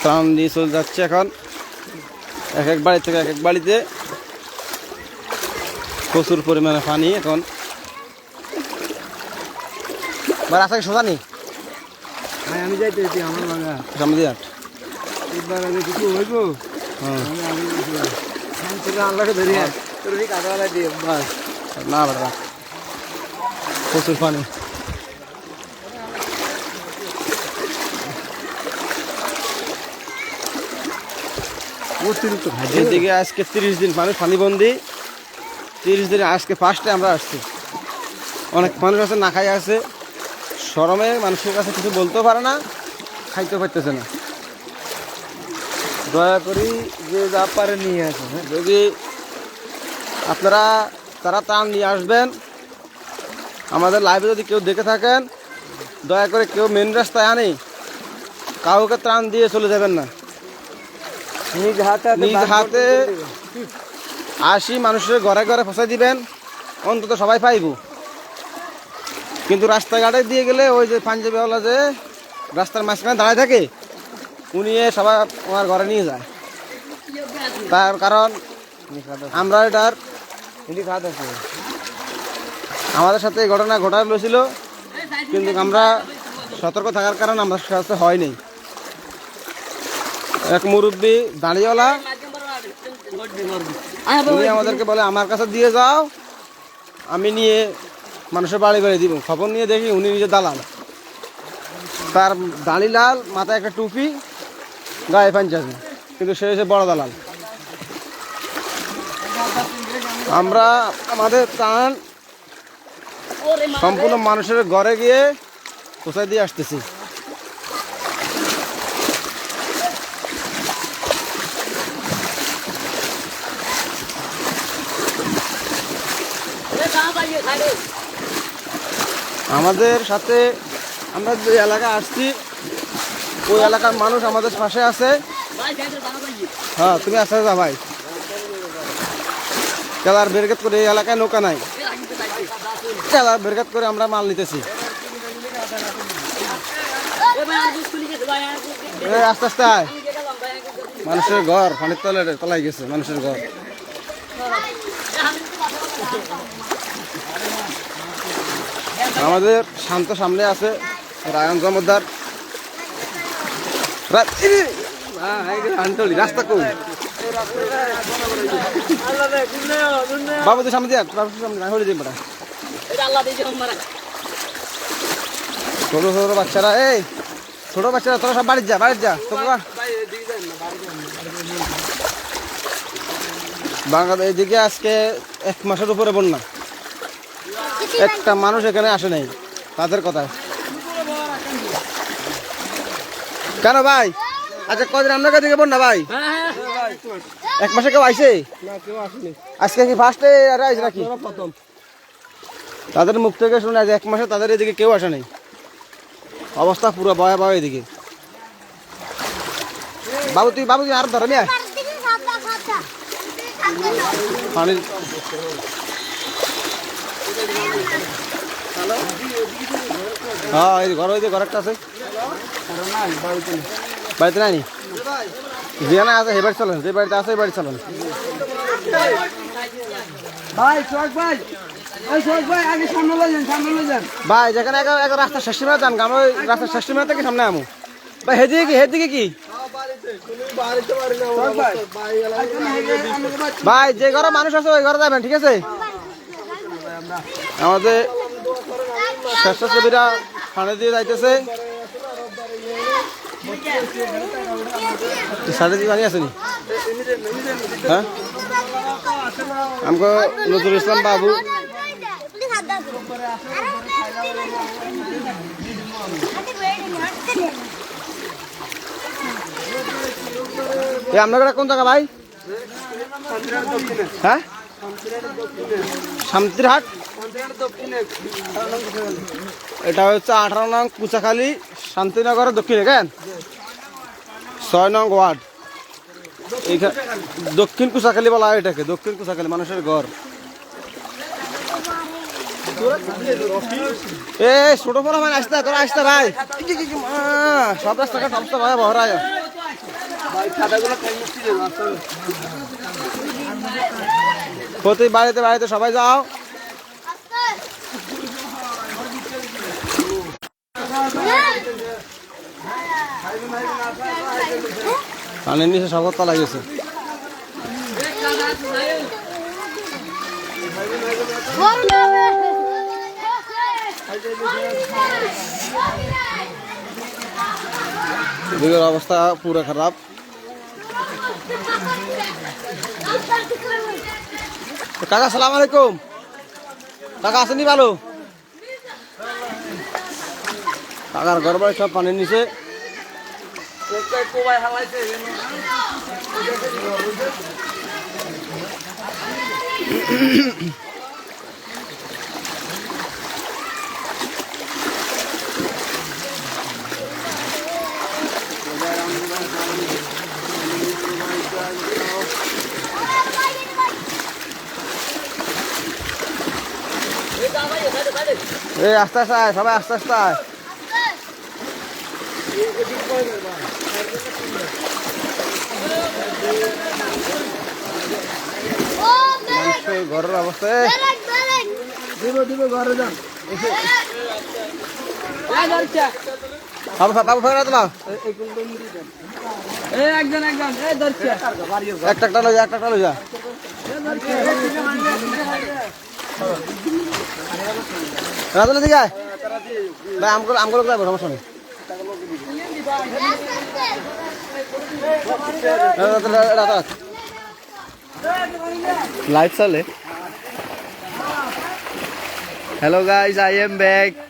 ত্রাণ দিয়ে চলে যাচ্ছে এখন এক এক বাড়ি থেকে এক এক বাড়িতে প্রচুর পরিমাণে পানি এখন রাস্তা সোজা নেই আমি যাইতেছি আমার বাংলা সামনে দিয়ে হাট এবার আমি কিছু হইব আমি আল্লাহকে ধরি তোর কাটাওয়ালা দিয়ে বাস না বেটা প্রচুর পানি অতিরিক্ত এদিকে আজকে 30 দিন মানুষ পানিবন্দি 30 দিনে আজকে ফার্স্টে আমরা আসছি অনেক মানুষ আছে না খাই আছে শরমে মানুষের কাছে কিছু বলতেও পারে না খাইতেও পারতেছে না দয়া করি যে যা পারে নিয়ে আসে যদি আপনারা তারা ত্রাণ নিয়ে আসবেন আমাদের লাইভে যদি কেউ দেখে থাকেন দয়া করে কেউ মেন রাস্তায় আনে কাউকে ত্রাণ দিয়ে চলে যাবেন না নিজ হাতে আসি মানুষের ঘরে ঘরে ফসাই দিবেন অন্তত সবাই পাইব কিন্তু রাস্তাঘাটে দিয়ে গেলে ওই যে পাঞ্জাবিওয়ালা যে রাস্তার মাঝখানে দাঁড়ায় থাকে উনি সবাই আমার ঘরে নিয়ে যায় তার কারণ আমরা এটার আমাদের সাথে এই ঘটনা ঘটা হয়েছিল কিন্তু আমরা সতর্ক থাকার কারণে আমার সাথে হয়নি এক মুরব্বী দাঁড়িয়েওয়ালা উনি আমাদেরকে বলে আমার কাছে দিয়ে যাও আমি নিয়ে মানুষের বাড়ি বাড়ি দিব খবর নিয়ে দেখি উনি নিজে দালাল তার দাঁড়ি লাল মাথায় একটা টুপি গায়ে পাঞ্জাবি কিন্তু সে হচ্ছে বড় দালাল আমরা আমাদের ত্রাণ সম্পূর্ণ মানুষের ঘরে গিয়ে পৌঁছায় দিয়ে আসতেছি আমাদের সাথে আমরা যে এলাকায় আসছি ওই এলাকার মানুষ আমাদের পাশে আছে হ্যাঁ তুমি আসতে যা ভাই কেলার বেরগেট করে এই এলাকায় নৌকা নাই কেলার বেরগেট করে আমরা মাল নিতেছি আস্তে আস্তে আয় মানুষের ঘর পানির তলায় গেছে মানুষের ঘর আমাদের শান্ত সামনে আছে রায়ন জমদ্দার রাস্তা কই বাবু তো সামনে দিয়ে বাবু সামনে হলে দিন ছোট ছোট বাচ্চারা এই ছোট বাচ্চারা তোরা সব বাড়ির যা বাংলাদেশ এদিকে আজকে 1 মাসের উপরে বন্যা একটা মানুষ এখানে আসে নাই তাদের কথা কেন ভাই আচ্ছা কদিন আপনার কাছে বন্যা ভাই 1 মাসে কেউ আইসে আজকে কি ফার্স্টে আইসে নাকি তাদের মুখ থেকে শুনে আজ 1 মাসে তাদের এদিকে কেউ আসে নাই অবস্থা পুরো ভয়াবহ এদিকে বাবু তুই আর ধরে নিয়ে পানির হ্যাঁ এই ঘর ঘর একটা আছে বাড়িতে নাই যেখানে আছে সে বাড়ি চলেন যে বাড়িতে আছে বাড়ি চলেন ভাই যেখানে রাস্তার শেষ সীমানা যান আমি ওই রাস্তার শেষ সীমানা থেকে সামনে আমু ভাই হেদিকে কি ভাই যে ঘরে মানুষ আছে ওই ঘরে যাবেন ঠিক আছে আমাদের স্বেচ্ছাসেবীরা পানি দিয়ে যাইতেছে সাড়ে দিয়ে পানি আসেনি হ্যাঁ আমাকে নজরুল ইসলাম বাবু আপনার কোন জায়গা ভাই হ্যাঁ শান্তিরহাট এটা হচ্ছে 18 নং কুচাখালী শান্তিনগরের দক্ষিণে কেন 6 নং ওয়ার্ড এইখানে দক্ষিণ কুচাখালী বলা হয় এটাকে দক্ষিণ কুচাখালী মানুষের ঘর ছোট বড় মানে আসতে তোরা আসতে ভাই সব রাস্তাঘাট অবস্থা ভাই ভরা ভাই খাতাগুলো খাই মুক্তি দেবো আসলে প্রতি বাড়িতে বাড়িতে সবাই যাও। পানির নিচে সবার তলা গেছে। দিকের অবস্থা পুরো খারাপ। কাকা সালাম আলাইকুম। কাকা আসেনি ভালো? কাকার ঘর বাড়ি সব পানির নিচে। কোবাই হালাইছে এই আস্তে আস্তে আয়, সবাই আস্তে আস্তে আয়। মানুষের ঘরের অবস্থা দিব ঘরে যান বাবু ফেরা তোমার একজন এই ধরছে একটা লই যা, একটা লই যা। রাজলে দিকে আয়। ভাই আমগুলো যাবো, সমস্যা নেই। লাইট চলে। Hello guys, I am back.